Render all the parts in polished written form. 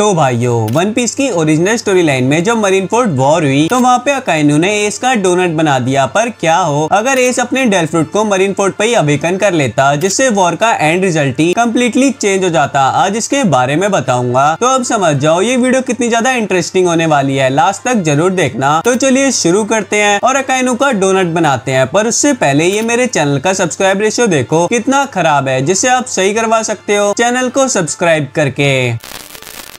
तो भाइयों, one piece की ओरिजिनल स्टोरी लाइन में जब मरीनफोर्ड वॉर हुई तो वहाँ पे अकाइनू ने एस का डोनट बना दिया। पर क्या हो अगर एस अपने डेल्फ्रूट को मरीनफोर्ड पे ही अवेकन कर लेता, जिससे वॉर का and result he completely change हो जाता। आज इसके बारे में बताऊंगा, तो अब समझ जाओ ये वीडियो कितनी ज्यादा इंटरेस्टिंग होने वाली है। लास्ट तक जरूर देखना। तो चलिए शुरू करते हैं और अकाइनू का डोनट बनाते हैं। पर उससे पहले ये मेरे चैनल का सब्सक्राइब रेशियो देखो कितना खराब है, जिससे आप सही करवा सकते हो चैनल को सब्सक्राइब करके।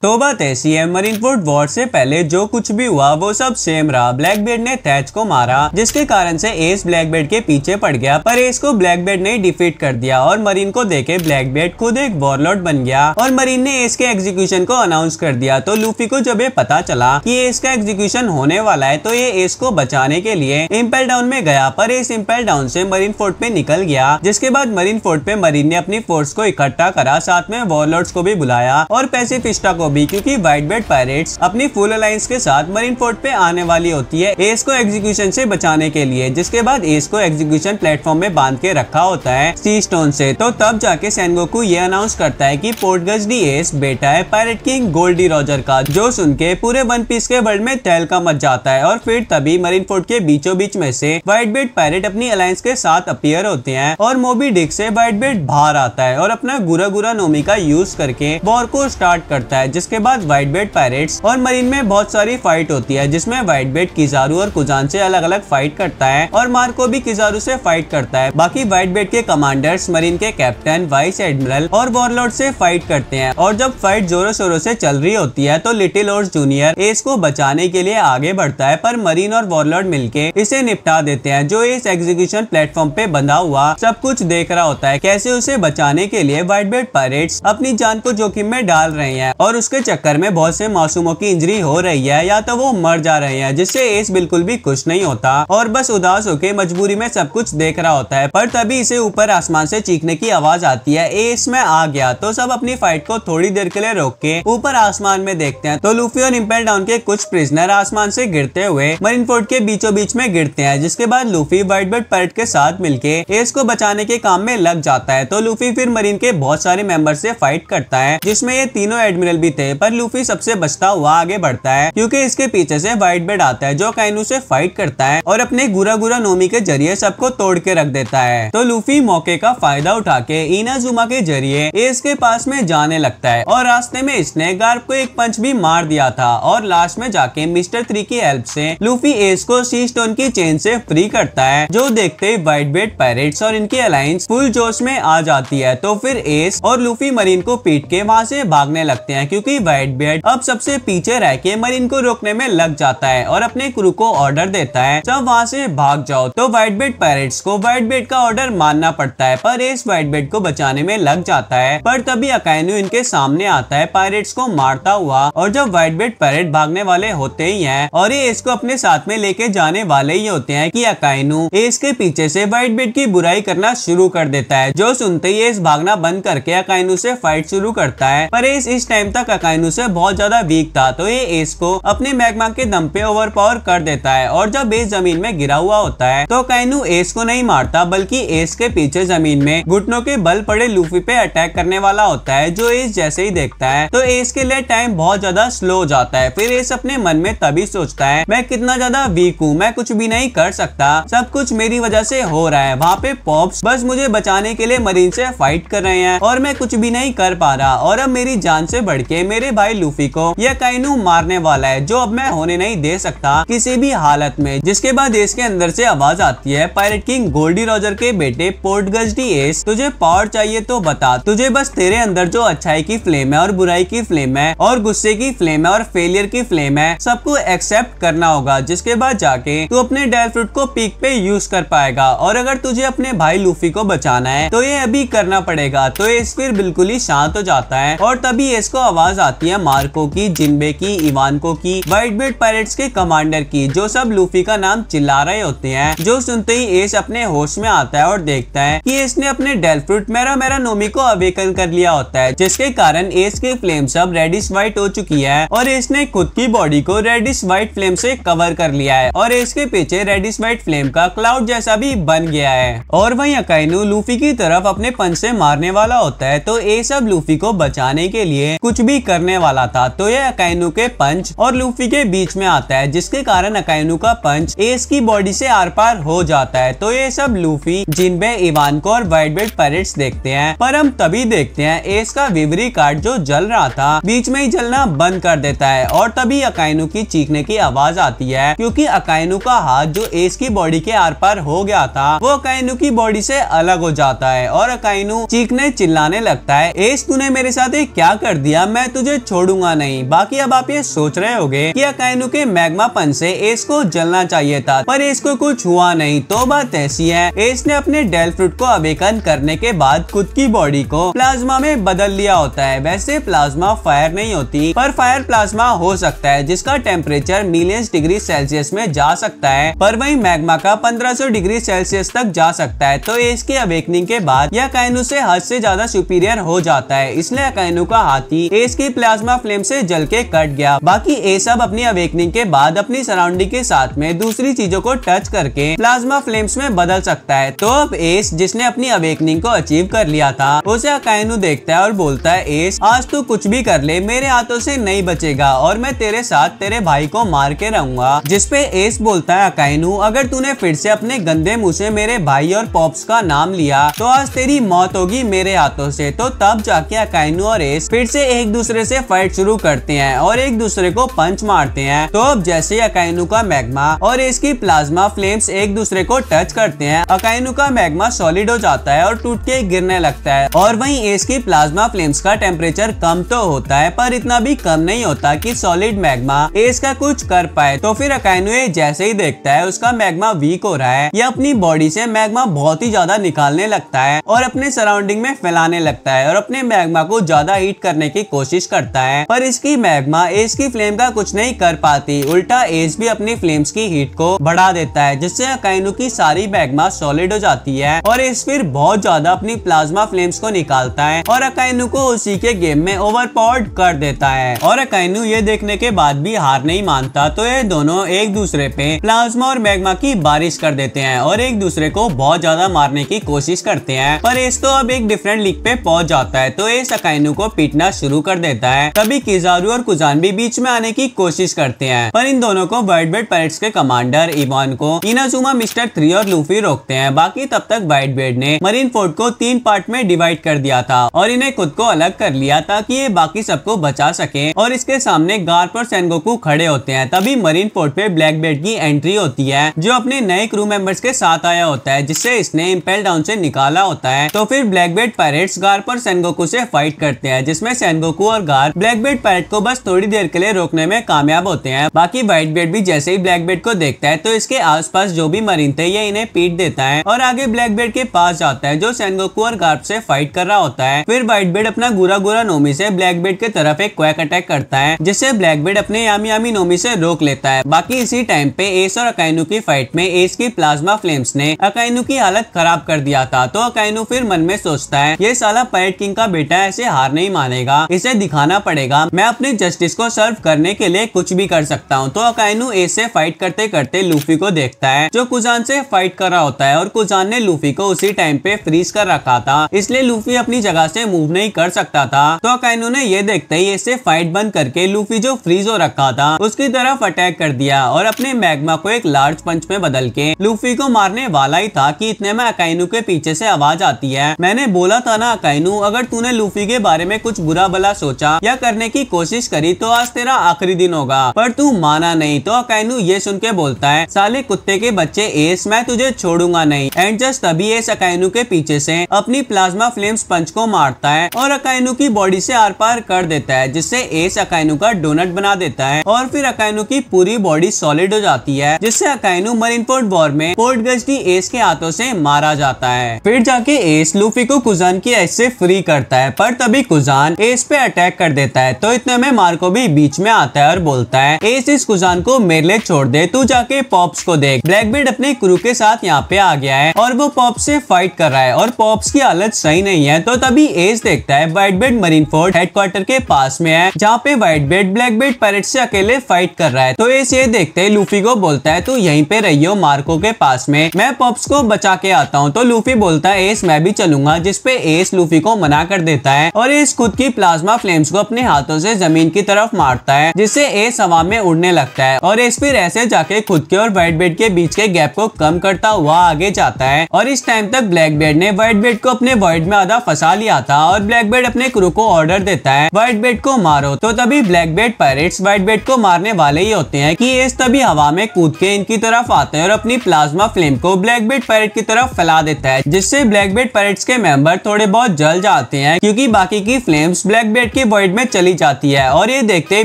तो बात ऐसी है, मरीनफोर्ड वॉर से पहले जो कुछ भी हुआ वो सब सेम रहा। ब्लैकबीड ने थैच को मारा, जिसके कारण से एस ब्लैकबीड के पीछे पड़ गया, पर एस को ब्लैकबीड ने डिफीट कर दिया और मरीन को देखे ब्लैकबीड खुद एक वॉरलॉर्ड बन गया और मरीन ने एस के एग्जीक्यूशन को अनाउंस कर दिया। तो लूफी को जब ये पता चला कि एस का एग्जीक्यूशन होने वाला है तो ये एस को बचाने के लिए इम्पेल डाउन में गया, पर एस इम्पेल डाउन से मरीनफोर्ड पे निकल गया। जिसके बाद मरीनफोर्ड पे मरीन ने अपनी फोर्स को इकट्ठा करा, साथ में वॉरलॉर्ड्स को भी बुलाया और पैसिफिस्टा को भी, क्योंकि व्हाइटबेड पायरेट्स अपनी फुल अलायंस के साथ मरीनफोर्ड पे आने वाली होती है एस को एग्जीक्यूशन से बचाने के लिए। जिसके बाद एस को एग्जीक्यूशन प्लेटफॉर्म में बांध के रखा होता है सी स्टोन से। तो तब जाके सेनगोकू ये अनाउंस करता है कि पोर्टगस डी एस बेटा है pirate king gold D Roger का, जो सुन के पूरे वन पीस के वर्ल्ड में तहलका मच जाता है। और फिर तभी मरीनफोर्ड के बीचों बीच में से व्हाइटबेड पायरेट अपनी अलायंस के साथ अपीयर होते हैं और मोबी डिक से व्हाइटबेड बाहर आता है और अपना गुरा गुरा नोमी का यूज करके वॉर को स्टार्ट करता है। जिसके बाद व्हाइटबेड पायरेट्स और मरीन में बहुत सारी फाइट होती है, जिसमें व्हाइटबेड किजारू और कुजान से अलग अलग फाइट करता है और मार्को भी किजारू से फाइट करता है। बाकी व्हाइटबेड के कमांडर्स मरीन के कैप्टन, वाइस एडमिरल और वॉरलॉर्ड से फाइट करते हैं। और जब फाइट जोरों शोरों से चल रही होती है तो लिटिल ओर्स जूनियर एस को बचाने के लिए आगे बढ़ता है, पर मरीन और वॉरलॉर्ड मिलके इसे निपटा देते हैं। जो इस एग्जीक्यूशन प्लेटफॉर्म पे बंधा हुआ सब कुछ देख रहा होता है, कैसे उसे बचाने के लिए व्हाइटबेड पायरेट्स अपनी जान को जोखिम में डाल रहे हैं और उसके चक्कर में बहुत से मासूमों की इंजरी हो रही है या तो वो मर जा रहे हैं, जिससे एस बिल्कुल भी खुश नहीं होता और बस उदास होकर मजबूरी में सब कुछ देख रहा होता है। पर तभी इसे ऊपर आसमान से चीखने की आवाज आती है, एस मैं आ गया। तो सब अपनी फाइट को थोड़ी देर के लिए रोक के ऊपर आसमान में देखते हैं। तो लूफी और इम्पेल डाउन के कुछ प्रिजनर आसमान से गिरते हुए मरीनफोर्ड के बीचों बीच में गिरते हैं। जिसके बाद लूफी व्हाइटबेड पायरेट के साथ मिलके एस को बचाने के काम में लग जाता है। तो लूफी फिर मरीन के बहुत सारे मेंबर से फाइट करता है, जिसमें ये तीनों एडमिरल भी थे, पर लूफी सबसे बचता हुआ आगे बढ़ता है क्योंकि इसके पीछे से व्हाइटबेड आता है, जो अकाइनू से फाइट करता है और अपने गुरा गुरा नोमी के जरिए सबको तोड़ के रख देता है। तो लूफी मौके का फायदा उठा के इनाजुमा के जरिए एस के पास में जाने लगता है और रास्ते में इसने गार्प को एक पंच भी मार दिया था। और लास्ट में जाके मिस्टर 3 की हेल्प से लूफी एस को सी स्टोन की चेन से फ्री करता है, जो देखते ही व्हाइटबेड पायरेट्स और इनकी अलायंस फुल जोश में आ जाती है। तो फिर एस और लूफी मरीन को पीट के वहाँ से भागने लगते हैं, क्योंकि व्हाइटबेड अब सबसे पीछे रह के मरीन को रोकने में लग जाता है और अपने क्रू को ऑर्डर देता है सब वहाँ से भाग जाओ। तो व्हाइटबेड पायरेट्स को व्हाइटबेड का ऑर्डर मानना पड़ता है, पर एस व्हाइटबेड को बचाने में लग जाता है। पर तभी अकाइनू इनके सामने आता है पायरेट्स को मारता हुआ, और जब व्हाइटबेड पायरेट भागने वाले होते ही हैं और ये एस को अपने साथ में लेके जाने वाले ही होते हैं कि अकाइनू एस के पीछे से व्हाइटबेड की बुराई करना शुरू कर देता है। जो सुनते ही एस भागना बंद करके अकाइनू से फाइट शुरू करता है, पर एस इस टाइम तक अकाइनू से बहुत ज्यादा वीक था, तो ये एस को अपने मैग्मा के दम पे ओवरपावर कर देता है। और जब एस जमीन में गिरा हुआ होता है तो अकाइनू एस को नहीं मारता, बल्कि एस के पीछे जमीन में घुटनों के बल पड़े लूफी पे अटैक करने वाला होता है। जो एस जैसे ही देखता है तो एस के लिए टाइम बहुत ज्यादा स्लो हो जाता है। फिर एस अपने मन में तभी सोचता है, मैं कितना ज्यादा वीक हूँ, मैं कुछ भी नहीं कर सकता, सब कुछ मेरी वजह से हो रहा है। वहाँ पे पॉप्स बस मुझे बचाने के लिए मरीन से फाइट कर रहे हैं और मैं कुछ भी नहीं कर पा रहा, और अब मेरी जान से बढ़ के मेरे भाई लूफी को यह अकाइनू मारने वाला है, जो अब मैं होने नहीं दे सकता किसी भी हालत में। जिसके बाद एस के अंदर से आवाज आती है, पायरेट किंग गोल्डी रॉजर के बेटे पोर्टगस डी एस, तुझे पावर चाहिए तो बता, तुझे बस तेरे अंदर जो अच्छाई की फ्लेम है और बुराई की फ्लेम है और गुस्से की फ्लेम है और फेलियर की फ्लेम है, सबको एक्सेप्ट करना होगा। जिसके बाद जाके तू अपने डेल्फ्रूट को पीक पे यूज कर पाएगा, और अगर तुझे अपने भाई लूफी को बचाना है तो ये अभी करना पड़ेगा। तो एस फिर बिल्कुल ही शांत हो जाता है और तभी एस को आवाज आती है मार्को की, जिनबे की, इवानको की, व्हाइटबेड पायरेट्स के कमांडर की, जो सब लूफी का नाम चिल्ला रहे होते हैं। जो सुनते ही एस अपने होश में आता है और देखता है कि एस ने अपने डेल्फ्रूट मेरा नोमी को अवेकन कर लिया होता है, जिसके कारण एस की फ्लेम सब रेडिश व्हाइट हो चुकी है और एस ने खुद की बॉडी को रेडिश व्हाइट फ्लेम से कवर कर लिया है और एस के पीछे रेडिश व्हाइट फ्लेम का क्लाउड जैसा भी बन गया है। और वहीं अकाइनू लूफी की तरफ अपने पंच से मारने वाला होता है, तो एस अब लूफी को बचाने के लिए कुछ भी करने वाला था, तो ये अकाइनु के पंच और लूफी के बीच में आता है, जिसके कारण अकाइनु का पंच एस की बॉडी से आर पार हो जाता है। तो ये सब लूफी, जिनबे, इवानको और व्हाइट बेल्ट पायरेट्स देखते हैं, पर हम तभी देखते हैं एस का विवरी कार्ड जो जल रहा था बीच में ही जलना बंद कर देता है और तभी अकाइनु की चीखने की आवाज आती है, क्योंकि अकाइनु का हाथ जो एस की बॉडी के आर पार हो गया था वो अकाइनु की बॉडी से अलग हो जाता है और अकाइनु चीखने चिल्लाने लगता है, एस तूने मेरे साथ ये क्या कर दिया, मैं तुझे छोड़ूंगा नहीं। बाकी अब आप ये सोच रहे होंगे कि अकाइनु के मैग्मा पंच से एस को जलना चाहिए था, पर एस को कुछ हुआ नहीं। तो बात ऐसी है, एस ने अपने डेल फ्रूट को अवेकन करने के बाद खुद की बॉडी को प्लाज्मा में बदल लिया होता है। वैसे प्लाज्मा फायर नहीं होती, पर फायर प्लाज्मा हो सकता है जिसका टेम्परेचर मिलियंस डिग्री सेल्सियस में जा सकता है, पर वही मैग्मा का 1500 डिग्री सेल्सियस तक जा सकता है। तो एस की अवेकनिंग के बाद यह अकाइनु से हद से ज्यादा सुपीरियर हो जाता है, इसलिए अकाइनु का हाथी एस की प्लाज्मा फ्लेम से जल के कट गया। बाकी एस अब अपनी अवेकनिंग के बाद अपनी सराउंडिंग के साथ में दूसरी चीजों को टच करके प्लाज्मा फ्लेम्स में बदल सकता है। तो अब एस, जिसने अपनी अवेकनिंग को अचीव कर लिया था, उसे अकाइनु देखता है और बोलता है, एस आज तू कुछ भी कर ले, मेरे हाथों से नहीं बचेगा और मैं तेरे साथ तेरे भाई को मार के रहूंगा। जिसपे एस बोलता है, अकाइनु अगर तूने फिर से अपने गंदे मुंह से मेरे भाई और पॉप्स का नाम लिया तो आज तेरी मौत होगी मेरे हाथों से। तो तब जाके अकाइनु और एस फिर से एक दूसरे से फाइट शुरू करते हैं और एक दूसरे को पंच मारते हैं। तो अब जैसे अकाइनु का मैग्मा और एस की प्लाज्मा फ्लेम्स एक दूसरे को टच करते हैं, अकाइनु का मैग्मा सॉलिड हो जाता है और टूट के गिरने लगता है और वहीं एस की प्लाज्मा फ्लेम्स का टेम्परेचर कम तो होता है, पर इतना भी कम नहीं होता कि सॉलिड मैग्मा एस का कुछ कर पाए। तो फिर अकाइनु ये जैसे ही देखता है उसका मैग्मा वीक हो रहा है, यह अपनी बॉडी से मैग्मा बहुत ही ज्यादा निकालने लगता है और अपने सराउंडिंग में फैलाने लगता है और अपने मैग्मा को ज्यादा हीट करने की कोशिश करता है, पर इसकी मैग्मा एस की फ्लेम का कुछ नहीं कर पाती। उल्टा एस भी अपनी फ्लेम्स की हीट को बढ़ा देता है, जिससे अकाइनु की सारी मैग्मा सॉलिड हो जाती है और एस फिर बहुत ज्यादा अपनी प्लाज्मा फ्लेम्स को निकालता है और अकाइनु को उसी के गेम में ओवरपावर्ड कर देता है। और अकाइनु ये देखने के बाद भी हार नहीं मानता, तो ये दोनों एक दूसरे पे प्लाज्मा और मैग्मा की बारिश कर देते हैं और एक दूसरे को बहुत ज्यादा मारने की कोशिश करते हैं। पर एस तो अब एक डिफरेंट लीग पे पहुंच जाता है, तो एस अकाइनु को पीटना शुरू कर देता है। तभी किजारू और कुजान भी बीच में आने की कोशिश करते हैं, पर इन दोनों को व्हाइट बेल्ट पायरेट्स के कमांडर इवानको, इनाजुमा, मिस्टर 3 और लूफी रोकते हैं। बाकी तब तक व्हाइट बेल्ट ने मरीन फोर्ड को 3 पार्ट में डिवाइड कर दिया था और इन्हें खुद को अलग कर लिया ताकि ये बाकी सबको बचा सके और इसके सामने गार्प और सेनगोकू खड़े होते हैं। तभी मरीन फोर्ड पे ब्लैक बेल्ट की एंट्री होती है, जो अपने नए क्रू मेंबर्स के साथ आया होता है, जिससे इसने इंपेल डाउन से निकाला होता है। तो फिर ब्लैक बेल्ट पायरेट्स गार्प और सेनगोकू से फाइट करते हैं, जिसमें सेनगोकू और गार्प ब्लैक बेल्ट पायरेट को बस थोड़ी देर के लिए रोकने में कामयाब होते हैं। बाकी व्हाइट बेल्ट भी जैसे ही ब्लैक बेल्ट को देखता है तो इसके आसपास जो भी मरीन थे ये इन्हें पीट देता है और आगे ब्लैक बेल्ट के पास जाता है, जो सेनगोकू और गार्प से फाइट कर रहा होता है। फिर व्हाइट बेल्ट अपना गुरा गुरा नोमी से ब्लैक बेल्ट के तरफ एक क्वैक अटैक करता है, जिससे ब्लैक बेल्ट अपने यामी यामी नोमी से रोक लेता है। बाकी इसी टाइम पे एस और अकाइनु की फाइट में एस की प्लाज्मा फ्लेम्स ने अकाइनु की हालत खराब कर दिया था। तो अकाइनु फिर मन में सोचता है, ये साला पायरेट किंग का बेटा ऐसे हार नहीं मानेगा, इसे दिखाना पड़ेगा, मैं अपने जस्टिस को सर्व करने के लिए कुछ भी कर सकता हूँ। तो अकाइनु एस से फाइट करते करते लूफी को देखता है, जो कुजान से फाइट कर रहा होता है और कुजान ने लूफी को उसी टाइम पे फ्रीज कर रखा था, इसलिए लूफी अपनी जगह से मूव नहीं कर सकता था। तो अकाइनु ने ये देखते ही इससे फाइट बंद करके लूफी जो फ्रीज हो रखा था उसकी तरफ अटैक कर दिया और अपने मैग्मा को एक लार्ज पंच में बदल के लूफी को मारने वाला ही था कि इतने में अकाइनु के पीछे से आवाज आती है, मैंने बोला था ना अकाइनु, अगर तूने लूफी के बारे में कुछ बुरा भला सोचा या करने की कोशिश करी तो आज तेरा आखिरी दिन होगा, पर तू माना नहीं। तो अकाइनु ये सुन के बोलता है, साले कुत्ते के बच्चे एस, मैं तुझे छोड़ूंगा नहीं। एंड जस्ट तभी एस अकाइनु के पीछे से अपनी प्लाज्मा फ्लेम्स पंच को मारता है और अकाइनु की बॉडी से आर पार कर देता है, जिससे एस अकाइनु का डोनट बना देता है और फिर अकाइनु की पूरी बॉडी सॉलिड हो जाती है, जिससे अकाइनु मरीन फोर्ड वॉर में फोर्ट गस्टी एस के हाथों से मारा जाता है। फिर जाके एस लूफी को कुजान की एज से फ्री करता है, पर तभी कुजान एस पे अटैक कर देता है। तो इतने में मार्को भी बीच में आता है और बोलता है, एस इस कुजान को मेरे लिए छोड़ दे, तू जाके पॉप्स को देख। ब्लैक बेल्ट अपने क्रू के साथ यहाँ पे आ गया है और वो पॉप्स से फाइट कर रहा है और पॉप्स की हालत सही नहीं है। तो तभी एस देखता है white belt marine Ford headquarter के पास में है, जहाँ पे white belt black belt pirate से अकेले फाइट कर रहा है। तो एस ये देखते ही लूफी को बोलता है, तू यहीं पे रहियो मार्को के पास में, मैं पॉप्स को बचा के आता हूँ। तो लूफी बोलता है, एस मैं भी चलूंगा, जिसपे एस लूफी को मना कर देता है और एस खुद की प्लाज्मा फ्लेम फ्लेम्स को अपने हाथों से जमीन की तरफ मारता है, जिससे एस हवा में उड़ने लगता है और एस फिर ऐसे जाके खुद के और व्हाइट बेड के बीच के गैप को कम करता हुआ आगे जाता है। और इस टाइम तक ब्लैक बेड ने व्हाइट बेड को अपने वॉइड में आधा फंसा लिया था और ब्लैक बेड अपने क्रू को ऑर्डर देता है व्हाइट बेड को मारो। तो तभी black bed pirates white bed को मारने वाले ही होते हैं कि एस तभी हवा में कूद के इनकी तरफ आता है और अपनी प्लाज्मा फ्लेम को ब्लैक बेड पायरेट की तरफ फैला देता है, जिससे ब्लैक बेड पायरेट्स के मेंबर थोड़े बहुत जल जाते हैं क्योंकि बाकी की फ्लेम्स ब्लैक बेड के वॉइड में चली जाती है। और ये देखते ही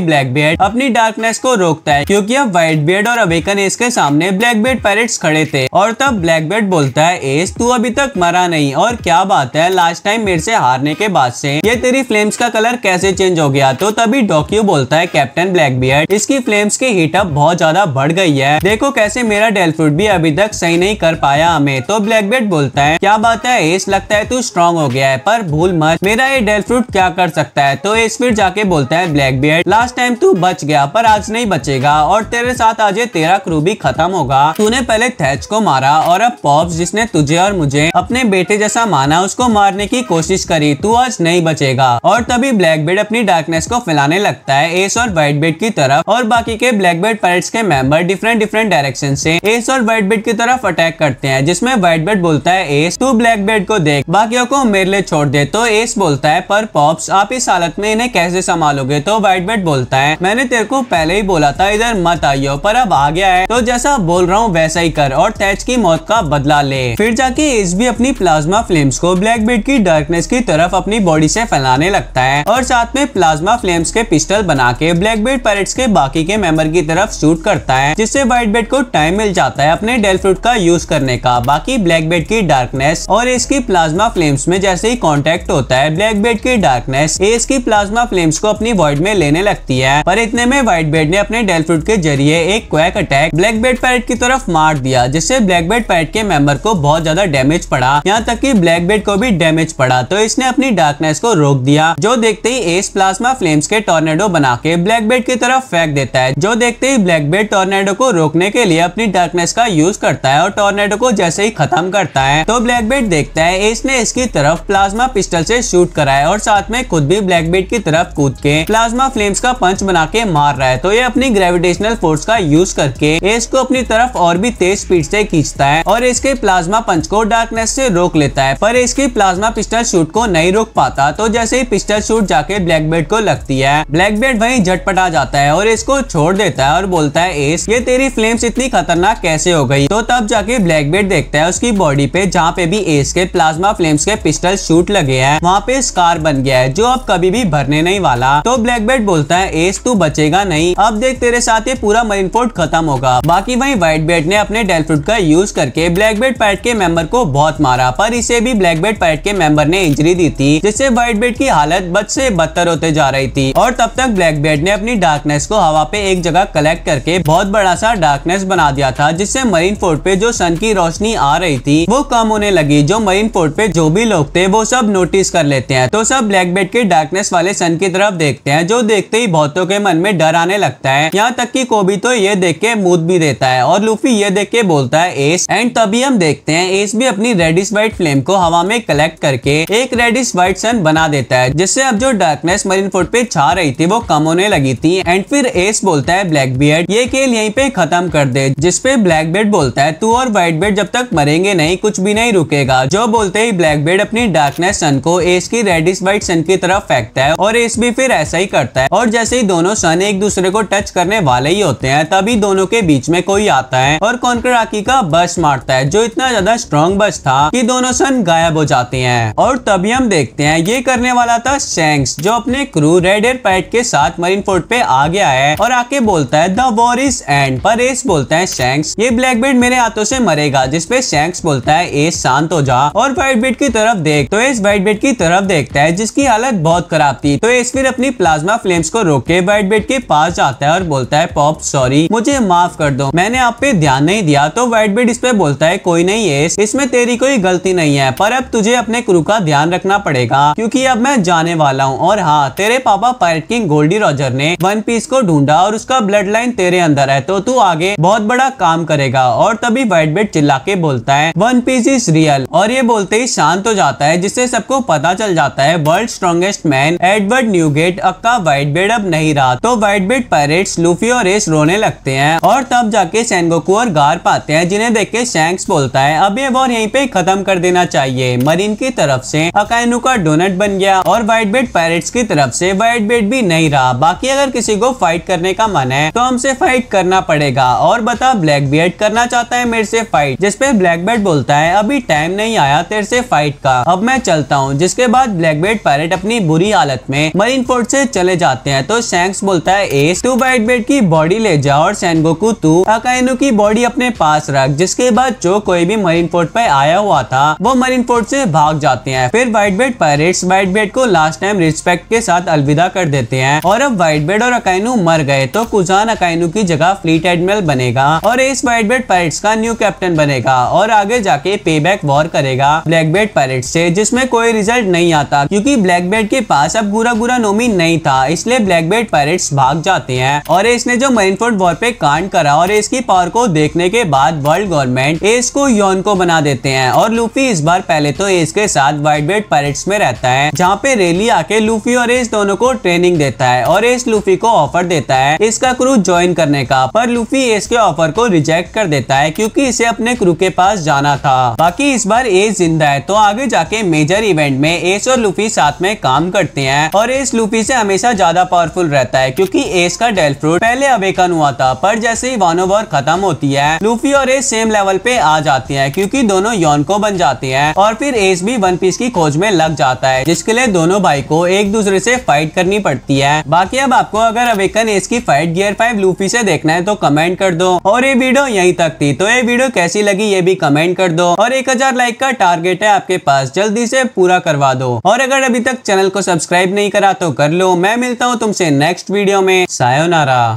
ब्लैक बेड अपनी डार्कनेस को रोकता है क्योंकि अब व्हाइट बेड और अवेकन एस के सामने ब्लैक बेड पायरेट्स खड़े थे। और तब ब्लैक बेड बोलता है एस तू अभी तक मरा नहीं, और क्या बात है लास्ट टाइम मेरे से हारने के बाद से ये तेरी फ्लेम्स का कलर कैसे चेंज हो गया। तो तभी डॉक्यू बोलता है कैप्टन ब्लैक बियर्ड इसकी फ्लेम्स की हीट अप बहुत ज्यादा बढ़ गई है, देखो कैसे मेरा डेल्फ्रूट भी अभी तक सही नहीं कर पाया हमें। तो ब्लैक बेड बोलता है क्या बात है एस, लगता है तू स्ट्रॉन्ग हो गया है पर भूल मत मेरा ये डेल्फ्रूट क्या कर सकता है। तो एस फिर जाके बोलता है ब्लैक बियर्ड लास्ट टाइम तू बच गया पर आज नहीं बचेगा और तेरे साथ आज तेरा क्रू भी खत्म होगा। तूने पहले थैच को मारा और अब पॉप्स जिसने तुझे और मुझे अपने बेटे जैसा माना उसको मारने की कोशिश करी, तू आज नहीं बचेगा। और तभी ब्लैक बेड अपनी डार्कनेस को फैलाने लगता है एस और व्हाइट बेड की तरफ और बाकी के ब्लैक बेड पायरेट्स के मेंबर डिफरेंट डायरेक्शन से एस और व्हाइट बेड की तरफ अटैक करते हैं, जिसमें व्हाइट बेड बोलता है एस तू ब्लैक बेड को देख, बाकियों को मेरे लिए छोड़ दे। तो एस बोलता है पर पॉप्स आप इस हालत में इन्हें कैसे संभालोगे। तो व्हाइट बेड बोलता है मैंने तेरे को पहले ही बोला था इधर मत आइयो, पर अब आ गया है तो जैसा बोल रहा हूँ वैसा ही कर और थैच की मौत का बदला ले। फिर जाके एस भी अपनी प्लाज्मा फ्लेम्स को ब्लैक बेड की डार्कनेस की तरफ अपनी बॉडी से फैलाने लगता है और साथ में प्लाज्मा फ्लेम्स के पिस्टल बना के ब्लैक बेड पायरेट्स के बाकी के मेंबर की तरफ शूट करता है, जिससे व्हाइट बेड को टाइम मिल जाता है अपने डेल्फ्रूट का यूज करने का। बाकी ब्लैक बेड की डार्कनेस और एस की प्लाज्मा फ्लेम्स में जैसे ही कांटेक्ट होता है ब्लैक बेड की डार्कनेस एस की प्लाज्मा फ्लेम्स को अपनी वॉइड में लेने लगती है, पर इतने में व्हाइट बेड ने अपने डेल्फ्रूट के जरिए एक quack attack black bed pirate की तरफ मार दिया, जिससे ब्लैक बेड पायरेट के मेंबर को बहुत ज्यादा डैमेज पड़ा, यहाँ तक कि ब्लैक बेड को भी डैमेज पड़ा। तो इसने अपनी डार्कनेस को रोक दिया, जो देखते ही एस प्लाज्मा फ्लेम्स के टॉर्नेडो बना के ब्लैक बेड की तरफ फेंक देता है, जो देखते ही ब्लैक बेड टॉर्नेडो को रोकने के लिए अपनी डार्कनेस का यूज करता है और टॉर्नेडो को जैसे ही खत्म करता है तो ब्लैक बेड देखता है एस ने इसकी तरफ प्लाज्मा पिस्टल से शूट करा है और साथ में खुद भी ब्लैक बेड की तरफ कूद के प्लाज्मा फ्लेम्स का पंच बना के मार रहा है। तो ये अपनी ग्रेविटेशनल फोर्स का यूज करके एस को अपनी तरफ और भी तेज स्पीड से खींचता है और इसके प्लाज्मा पंच को डार्कनेस से रोक लेता है, पर इसकी प्लाज्मा पिस्टल शूट को नहीं रोक पाता। तो जैसे ही पिस्टल शूट जाके ब्लैक बेड को लगती है ब्लैक बेड वहीं झटपटा जाता है और इसको छोड़ देता है और बोलता है एस ये तेरी फ्लेम्स इतनी खतरनाक कैसे हो गई। तो तब जाके ब्लैक बेड देखता है उसकी बॉडी पे जहाँ पे भी एस के प्लाज्मा फ्लेम्स के पिस्टल शूट लगे हैं वहाँ पे स्कार बन गया है, जो अब कभी भी भरने नहीं वाला। तो ब्लैक बेड बोलता है एस तू बचेगा नहीं, अब देख तेरे साथ ये पूरा मरीन फोर्ट खत्म होगा। बाकी वहीं व्हाइट बेड ने अपने डेल्फ्रूट का यूज करके ब्लैक बेड पायरेट के मेंबर को बहुत मारा, पर इसे भी ब्लैक बेड पायरेट के मेंबर ने इंजरी दी थी, जिससे व्हाइट बेड की हालत बद से बदतर होते जा रही थी। और तब तक ब्लैक बेड ने अपनी डार्कनेस को हवा पे एक जगह कलेक्ट करके बहुत बड़ा सा डार्कनेस बना दिया था, जिससे मरीन फोर्ट पे जो सन की रोशनी आ रही थी वो कम होने लगी। जो मरीन फोर्ट पे जो भी लोग थे वो सब नोटिस कर लेते हैं, तो सब ब्लैक बेड के डार्कनेस वाले सन की तरफ देखते हैं, जो देखते ही बहुतों के मन में डर आने लगता है। यहाँ तक कि कोबी तो ये देख के मूत भी देता है और लूफी ये देख के बोलता है एस। एंड तभी हम देखते हैं एस भी अपनी रेडिश व्हाइट फ्लेम को हवा में कलेक्ट करके एक रेडिश व्हाइट सन बना देता है, जिससे अब जो डार्कनेस मरीन फोर्ट पे छा रही थी वो कम होने लगी थी। एंड फिर एस बोलता है ब्लैक बियर्ड ये खेल यहीं पे खत्म कर दे, जिसपे ब्लैक बेड बोलता है तू और व्हाइट बेड जब तक मरेंगे नहीं कुछ भी नहीं रुकेगा। जो बोलते ही ब्लैक बेड अपनी डार्कनेस सन को एस की रेडिश व्हाइट सन की तरफ फेंकता है और एस भी फिर ऐसा ही करता है। और जैसे ही दोनों सन एक दूसरे को टच करने वाले ही होते हैं तभी दोनों के बीच में कोई आता है और कॉन्कराकी का बस्ट मारता है, जो इतना ज्यादा स्ट्रॉन्ग बस्ट था कि दोनों सन गायब हो जाते हैं। और तभी हम देखते हैं ये करने वाला था शैंक्स, जो अपने क्रू रेड एयर पायरेट के साथ मरीन फोर्ट पे आ गया है और आके बोलता है द वॉर इज एंड। पर एस बोलता है शैंक्स ये ब्लैक बेड मेरे हाथों से मरेगा, जिसपे शैंक्स बोलता है एस शांत हो जा और व्हाइट बेड की तरफ देख। तो एस व्हाइट बेड की तरफ देखता है जिसकी हालत बहुत खराब थी। तो एस फिर अपनी प्लाज्मा फ्लेम्स को रोक के व्हाइट बेड के पास जाता है और बोलता है पॉप सॉरी मुझे माफ कर दो, मैंने आप पे ध्यान नहीं दिया। तो व्हाइट बेड इस पे बोलता है कोई नहीं एस, इसमें तेरी कोई गलती नहीं है, पर अब तुझे अपने क्रू का ध्यान रखना पड़ेगा क्योंकि अब मैं जाने वाला हूँ। और हाँ तेरे पापा पायरेट किंग गोल्डी रॉजर ने वन पीस को ढूंढा और उसका ब्लड लाइन तेरे अंदर है, तो तू आगे बहुत बड़ा काम करेगा। और तभी व्हाइट बेड चिल्ला के बोलता है वन पीस इज रियल, और ये बोलते ही शांत हो जाता है, जिससे सबको पता चल जाता है world strongest man Edward NuGet, अक्का व्हाइटबेर्ड अब नहीं रहा तो व्हाइटबेर्ड पायरेट्स लूफी और एस रोने लगते हैं और तब जाके सेनगोकू और गार्प आते हैं, जिन्हें देख के शैंक्स बोलता है अब ये वॉर यहीं पे खत्म कर देना चाहिए। मरीन की तरफ से अकाइनु का डोनट बन गया और व्हाइटबेर्ड पायरेट्स की तरफ से व्हाइटबेर्ड भी नहीं रहा। बाकी अगर किसी को फाइट करने का मन है तो हमसे फाइट करना पड़ेगा। और बता ब्लैकबियर्ड करना चाहता है मेरे से फाइट, जिसपे ब्लैकबियर्ड बोलता है अभी टाइम नहीं आया तेरे से फाइट का, अब मैं चलता हूँ। जिसके बाद ब्लैकबियर्ड पायरेट अपनी बुरी हालत में मरीन फोर्ट से चले जाते हैं तो शैंक्स बोलता है एस तू व्हाइटबेर्ड की बॉडी ले जा और सेनगोकू तू अकाइनु की बॉडी अपने पास रख। जिसके बाद जो कोई भी मरीन फोर्ट पे आया हुआ था वो मरीन फोर्ट से भाग जाते हैं। फिर व्हाइटबेर्ड पायरेट्स व्हाइटबेर्ड को लास्ट टाइम रिस्पेक्ट के साथ अलविदा कर देते हैं और अब व्हाइटबेर्ड और अकाइनु मर गए तो कुजान अकाइनु की जगह फ्लीट एडमिरल बनेगा और एस व्हाइटबेर्ड पायरेट्स का न्यू कैप्टन बनेगा और आगे जाके पेबैक वॉर करेगा ब्लैकबियर्ड पायरेट्स से, जिसमें कोई रिजल्ट नहीं आता क्योंकि ब्लैकबियर्ड के पास अब गुरा गुरा नोमी नहीं था, इसलिए ब्लैकबियर्ड पायरेट्स भाग जाते हैं। और एस ने जो मरीन फोर्ट वॉर पे कांड करा और एस की पावर को देखने के बाद वर्ल्ड गवर्नमेंट एस को योनको बना देते हैं और लूफी इस बार पहले तो एस के साथ व्हाइटबेर्ड पायरेट्स में रहता है, जहाँ पे रेली आके लूफी और एस दोनों को ट्रेनिंग देता है और एस लूफी को ऑफर देता है इसका क्रू ज्वाइन करने का, पर लूफी एस के ऑफर को रिजेक्ट कर देता है क्योंकि इसे अपने क्रू के पास जाना था। बाकी इस बार एस जिंदा है तो आगे जाके मेजर इवेंट में एस और लूफी साथ में काम करते हैं और एस लूफी से हमेशा ज्यादा पावरफुल रहता है क्योंकि एस का डेल फ्रूट पहले अवेकन हुआ था, पर जैसे ही वानो वॉर खत्म होती है लूफी और एस सेम लेवल पे आ जाते हैं क्योंकि दोनों योनको बन जाते हैं और फिर एस भी वन पीस की खोज में लग जाता है, जिसके लिए दोनों भाई को एक दूसरे से फाइट करनी पड़ती है। बाकी अब आपको अगर अवेकन एस की फाइट गियर 5 लूफी से देखना है तो कमेंट कर दो और ये वीडियो यहीं तक थी, तो ये वीडियो कैसी लगी ये भी कमेंट कर दो और 1000 लाइक का टारगेट है आपके पास, जल्दी से पूरा करवा दो। और अगर अभी तक चैनल को सब्सक्राइब नहीं करा तो कर लो। मैं मिलता हूँ तुमसे नेक्स्ट वीडियो में। सायोनारा।